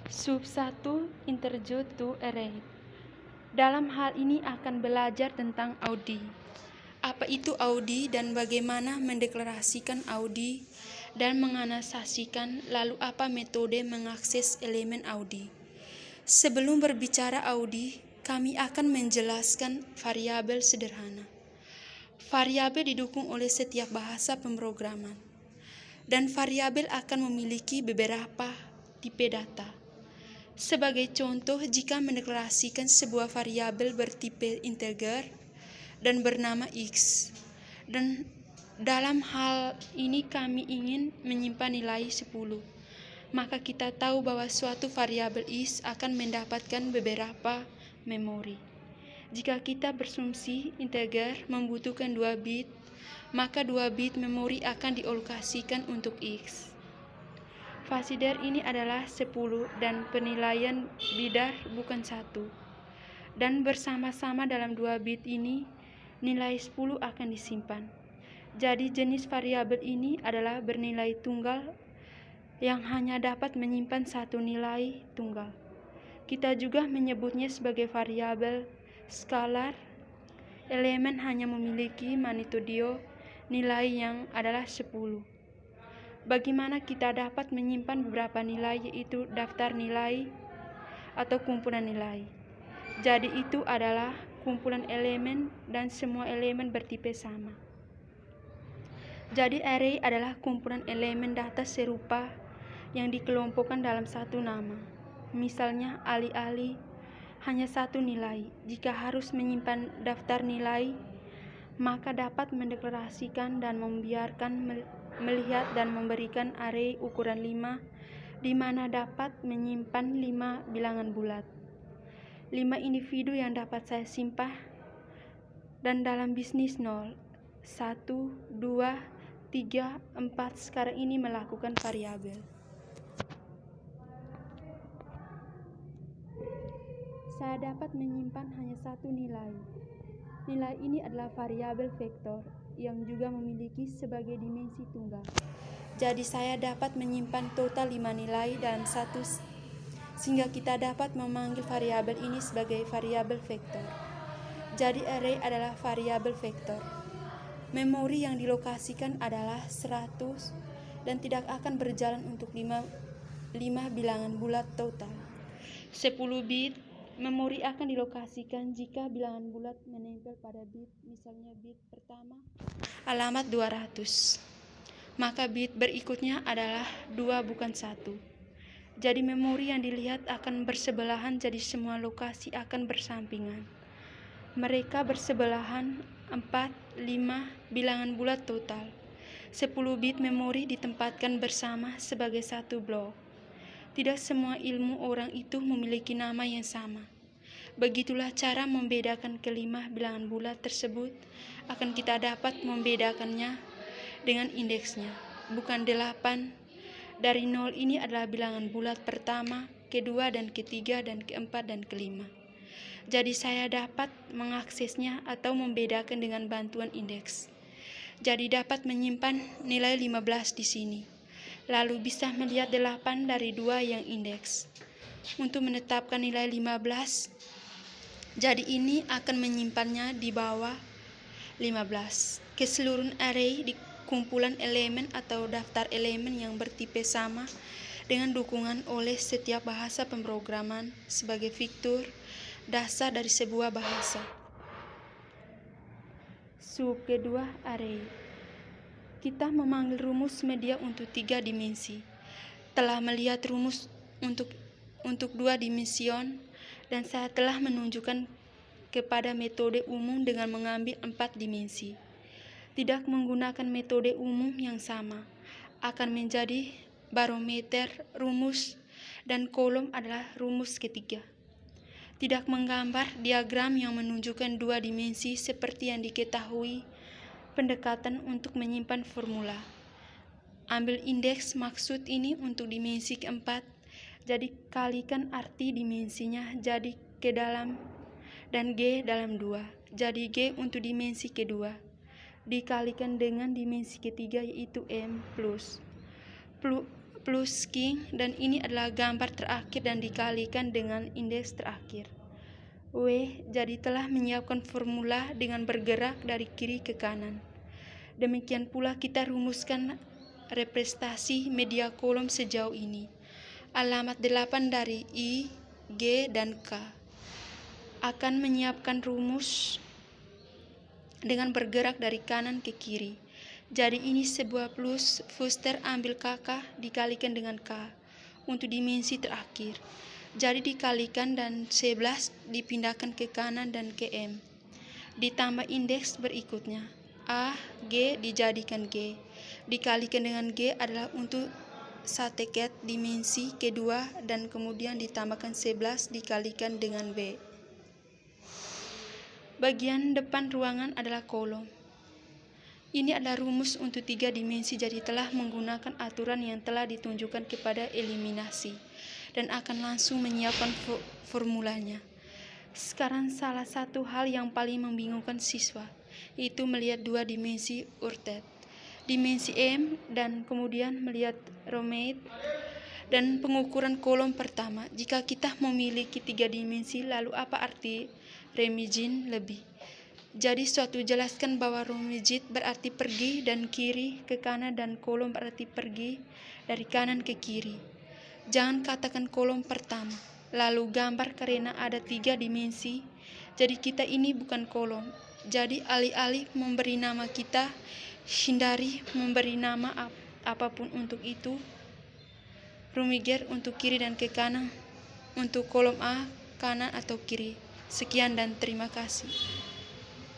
Sub 1 Introduction to Array. Dalam hal ini akan belajar tentang Audi. Apa itu Audi dan bagaimana mendeklarasikan Audi dan menganalisasikan, lalu apa metode mengakses elemen Audi. Sebelum berbicara Audi, kami akan menjelaskan variabel sederhana. Variabel didukung oleh setiap bahasa pemrograman, dan variabel akan memiliki beberapa tipe data. Sebagai contoh, jika mendeklarasikan sebuah variabel bertipe integer dan bernama X, dan dalam hal ini kami ingin menyimpan nilai 10, maka kita tahu bahwa suatu variabel X akan mendapatkan beberapa memori. Jika kita berasumsi integer membutuhkan 2 bit, maka 2 bit memori akan dialokasikan untuk X. Fasidar ini adalah 10 dan penilaian bidar bukan 1. Dan bersama-sama dalam 2 bit ini, nilai 10 akan disimpan. Jadi jenis variabel ini adalah bernilai tunggal yang hanya dapat menyimpan satu nilai tunggal. Kita juga menyebutnya sebagai variabel skalar. Elemen hanya memiliki magnitudo nilai yang adalah 10. Bagaimana kita dapat menyimpan beberapa nilai, yaitu daftar nilai atau kumpulan nilai. Jadi itu adalah kumpulan elemen dan semua elemen bertipe sama. Jadi array adalah kumpulan elemen data serupa yang dikelompokkan dalam satu nama. Misalnya alih-alih hanya satu nilai. Jika harus menyimpan daftar nilai, maka dapat mendeklarasikan dan membiarkan melihat dan memberikan array ukuran 5, di mana dapat menyimpan 5 bilangan bulat. 5 individu yang dapat saya simpan, dan dalam bisnis 0, 1, 2, 3, 4 sekarang ini melakukan variabel. Saya dapat menyimpan hanya satu nilai. Nilai ini adalah variabel vektor yang juga memiliki sebagai dimensi tunggal. Jadi saya dapat menyimpan total 5 nilai dalam satu, sehingga kita dapat memanggil variabel ini sebagai variabel vektor. Jadi array adalah variabel vektor. Memori yang dilokasikan adalah 100 dan tidak akan berjalan untuk 5 bilangan bulat total. 10 bit memori akan dilokasikan jika bilangan bulat menempel pada bit, misalnya bit pertama alamat 200. Maka bit berikutnya adalah 2 bukan 1. Jadi memori yang dilihat akan bersebelahan, jadi semua lokasi akan bersampingan. Mereka bersebelahan 4, 5 bilangan bulat total. 10 bit memori ditempatkan bersama sebagai satu blok. Tidak semua ilmu orang itu memiliki nama yang sama. Begitulah cara membedakan kelima bilangan bulat tersebut. Akan kita dapat membedakannya dengan indeksnya. Bukan 8. Dari 0 ini adalah bilangan bulat pertama, kedua, dan ketiga, dan keempat, dan kelima. Jadi saya dapat mengaksesnya atau membedakan dengan bantuan indeks. Jadi dapat menyimpan nilai 15 di sini. Lalu bisa melihat 8 dari 2 yang indeks. Untuk menetapkan nilai 15, jadi ini akan menyimpannya di bawah 15. Keseluruhan array di kumpulan elemen atau daftar elemen yang bertipe sama dengan dukungan oleh setiap bahasa pemrograman sebagai fitur dasar dari sebuah bahasa. Sub kedua, array. Kita memanggil rumus media untuk 3 dimensi. Telah melihat rumus untuk 2 dimension, dan saya telah menunjukkan kepada metode umum dengan mengambil 4 dimensi. Tidak menggunakan metode umum yang sama akan menjadi barometer rumus, dan kolom adalah rumus ketiga. Tidak menggambar diagram yang menunjukkan 2 dimensi seperti yang diketahui pendekatan untuk menyimpan formula. Ambil indeks maksud ini untuk dimensi keempat, jadi kalikan arti dimensinya jadi ke dalam dan G dalam 2. Jadi G untuk dimensi kedua dikalikan dengan dimensi ketiga, yaitu M plus plus king, dan ini adalah gambar terakhir dan dikalikan dengan indeks terakhir. W jadi telah menyiapkan formula dengan bergerak dari kiri ke kanan. Demikian pula kita rumuskan representasi media kolom sejauh ini. Alamat 8 dari I, G, dan K akan menyiapkan rumus dengan bergerak dari kanan ke kiri. Jadi ini sebuah plus, Fuster ambil KK dikalikan dengan K untuk dimensi terakhir. Jadi dikalikan dan 11 dipindahkan ke kanan dan ke M. Ditambah indeks berikutnya. A, G dijadikan G. Dikalikan dengan G adalah untuk satiket dimensi kedua dan kemudian ditambahkan 11 dikalikan dengan B. Bagian depan ruangan adalah kolom. Ini adalah rumus untuk 3 dimensi, jadi telah menggunakan aturan yang telah ditunjukkan kepada eliminasi dan akan langsung menyiapkan formulanya. Sekarang salah satu hal yang paling membingungkan siswa, yaitu melihat 2 dimensi urtet, dimensi M dan kemudian melihat Roommate dan pengukuran kolom pertama. Jika kita memiliki 3 dimensi, lalu apa arti Remagen lebih? Jadi suatu jelaskan bahwa Remagen berarti pergi dan kiri ke kanan dan kolom berarti pergi dari kanan ke kiri. Jangan katakan kolom pertama, lalu gambar karena ada 3 dimensi. Jadi kita ini bukan kolom. Jadi alih-alih memberi nama kita, hindari memberi nama apapun untuk itu. Remagen untuk kiri dan ke kanan, untuk kolom A, kanan atau kiri. Sekian dan terima kasih.